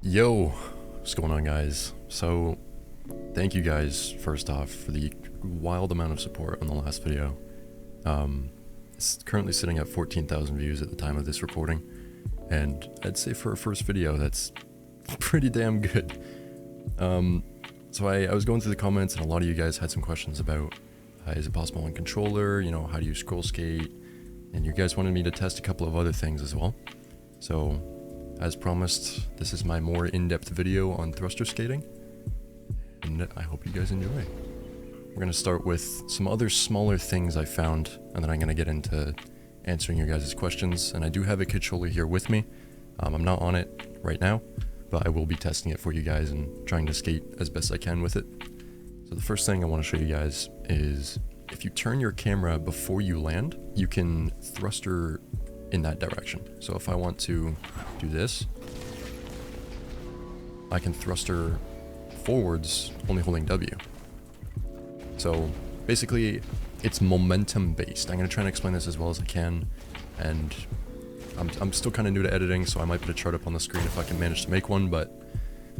Yo, what's going on, guys? So, thank you guys first off for the wild amount of support on the last video. It's currently sitting at 14,000 views at the time of this recording, and I'd say for a first video, that's pretty damn good. So I was going through the comments, and a lot of you guys had some questions about is it possible on controller, you know, how do you scroll skate, and you guys wanted me to test a couple of other things as well. So, as promised, this is my more in-depth video on thruster skating, and I hope you guys enjoy. We're going to start with some other smaller things I found, and then I'm going to get into answering your guys' questions. And I do have a controller here with me. I'm not on it right now, but I will be testing it for you guys and trying to skate as best I can with it. So the first thing I want to show you guys is if you turn your camera before you land, you can thruster in that direction. So if I want to do this, I can thruster forwards only holding W. So basically it's momentum based. I'm going to try and explain this as well as I can, and I'm still kind of new to editing, so I might put a chart up on the screen if I can manage to make one, but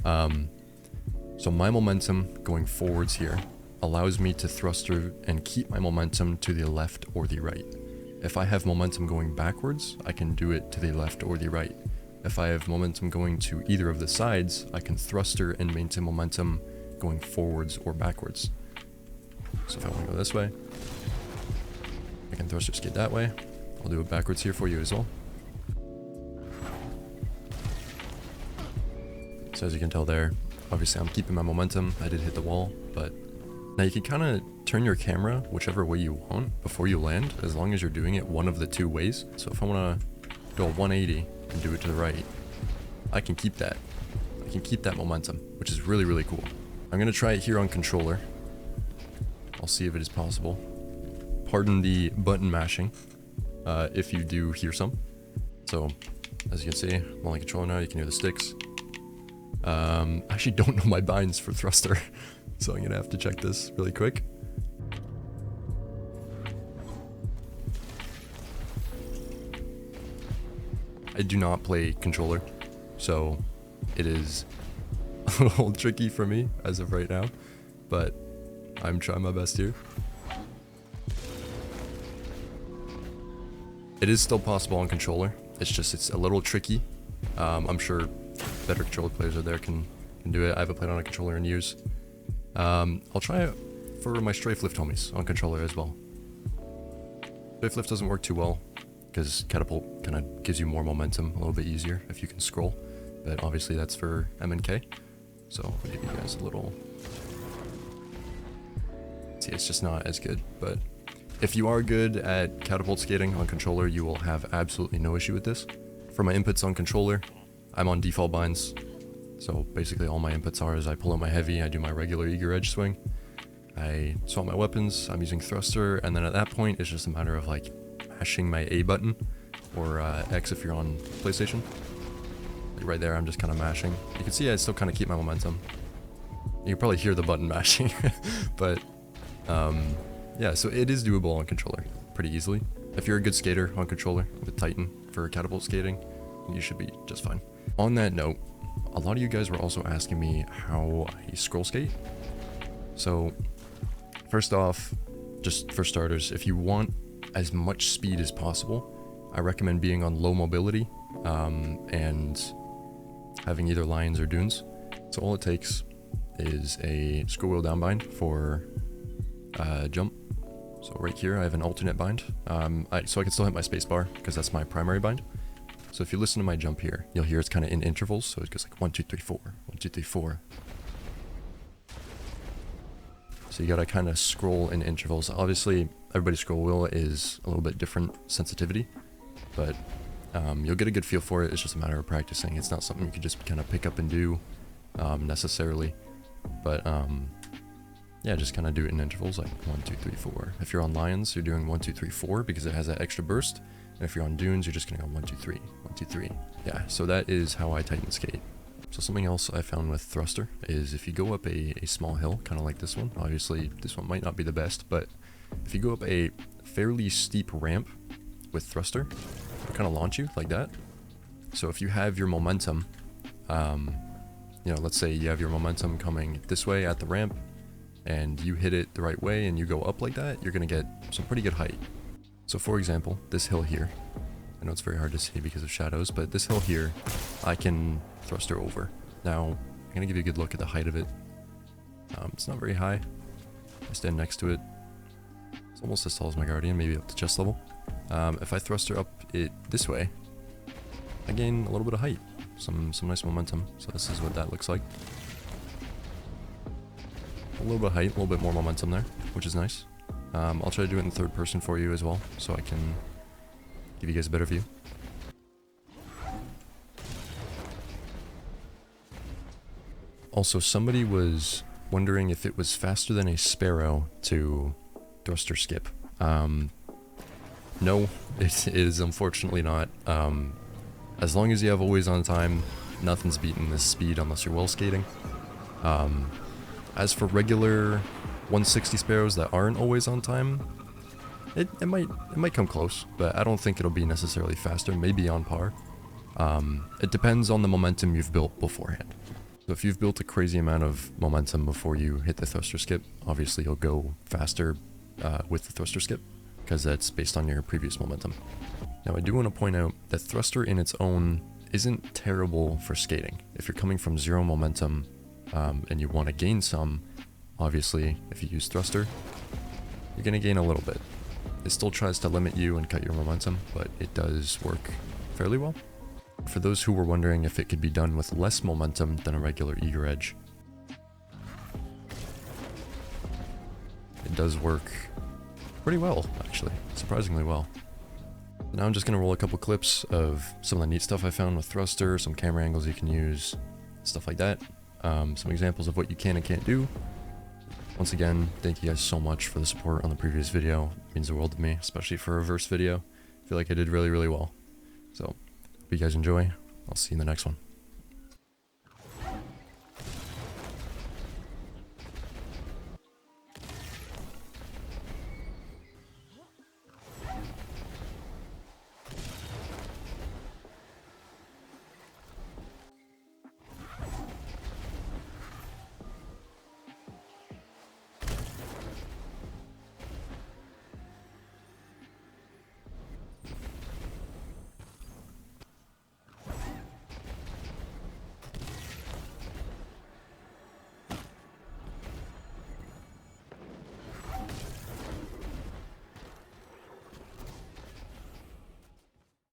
so my momentum going forwards here allows me to thruster and keep my momentum to the left or the right. If I have momentum going backwards, I can do it to the left or the right. If I have momentum going to either of the sides, I can thruster and maintain momentum going forwards or backwards. So if I want to go this way, I can thruster skate that way. I'll do it backwards here for you as well. So as you can tell there, obviously I'm keeping my momentum. I did hit the wall, but now you can kind of turn your camera whichever way you want before you land, as long as you're doing it one of the two ways. So if I want to go 180 and do it to the right, I can keep that. I can keep that momentum, which is really, really cool. I'm going to try it here on controller. I'll see if it is possible. Pardon the button mashing, if you do hear some. So, as you can see, I'm on the controller now, you can hear the sticks. I actually don't know my binds for thruster, so I'm going to have to check this really quick. I do not play controller, so it is a little tricky for me as of right now, but I'm trying my best here. It is still possible on controller, it's a little tricky. I'm sure better controller players out there can do it. I haven't played on a controller in years. I'll try it for my strafe lift homies on controller as well. Strafe lift doesn't work too well, because catapult kind of gives you more momentum, a little bit easier if you can scroll, but obviously that's for M and K. So I'll give you guys a little. See, it's just not as good, but if you are good at catapult skating on controller, you will have absolutely no issue with this. For my inputs on controller, I'm on default binds, so basically all my inputs are is I pull out my heavy, I do my regular eager edge swing, I swap my weapons, I'm using thruster, and then at that point it's just a matter of like mashing my A button, or X if you're on PlayStation. Like right there, I'm just kind of mashing. You can see I still kind of keep my momentum. You can probably hear the button mashing, but yeah, so it is doable on controller pretty easily. If you're a good skater on controller with Titan for catapult skating, you should be just fine. On that note, a lot of you guys were also asking me how I scroll skate. So first off, just for starters, if you want as much speed as possible, I recommend being on low mobility and having either lines or dunes. So all it takes is a scroll wheel down bind for jump. So right here I have an alternate bind, so I can still hit my spacebar because that's my primary bind. So if you listen to my jump here, you'll hear it's kind of in intervals, so it goes like 1, 2, 3, 4, 1, 2, 3, 4. So you gotta kind of scroll in intervals. Obviously, everybody's scroll wheel is a little bit different sensitivity, but you'll get a good feel for it. It's just a matter of practicing. It's not something you can just kind of pick up and do necessarily, but yeah, just kind of do it in intervals, like 1, 2, 3, 4. If you're on Lions, you're doing 1, 2, 3, 4 because it has that extra burst. And if you're on Dunes, you're just gonna go 1, 2, 3, 1, 2, 3. Yeah, so that is how I Titan skate. So something else I found with thruster is if you go up a small hill, kind of like this one, obviously this one might not be the best, but if you go up a fairly steep ramp with thruster, it'll kind of launch you like that. So if you have your momentum you know, let's say you have your momentum coming this way at the ramp, and you hit it the right way and you go up like that, you're gonna get some pretty good height. So for example, this hill here, I know it's very hard to see because of shadows, but this hill here, I can thruster over. Now, I'm gonna give you a good look at the height of it. It's not very high. I stand next to it. It's almost as tall as my Guardian, maybe up to chest level. If I thruster up it this way, I gain a little bit of height, some nice momentum. So this is what that looks like. A little bit of height, a little bit more momentum there, which is nice. I'll try to do it in third person for you as well, so I can give you guys a better view. Also, somebody was wondering if it was faster than a Sparrow to thruster skip. No, it is unfortunately not. As long as you have always on time, nothing's beating this speed unless you're well skating. As for regular 160 Sparrows that aren't always on time, it might come close, but I don't think it'll be necessarily faster, maybe on par. It depends on the momentum you've built beforehand. So if you've built a crazy amount of momentum before you hit the thruster skip, obviously you'll go faster with the thruster skip, because that's based on your previous momentum. Now I do want to point out that thruster in its own isn't terrible for skating. If you're coming from 0 momentum and you want to gain some, obviously if you use thruster, you're going to gain a little bit. It still tries to limit you and cut your momentum, but it does work fairly well. For those who were wondering if it could be done with less momentum than a regular eager edge, it does work pretty well, actually, surprisingly well. Now I'm just going to roll a couple clips of some of the neat stuff I found with thruster, some camera angles you can use, stuff like that. Some examples of what you can and can't do. Once again, thank you guys so much for the support on the previous video. It means the world to me, especially for a reverse video. I feel like I did really, really well. So, hope you guys enjoy. I'll see you in the next one.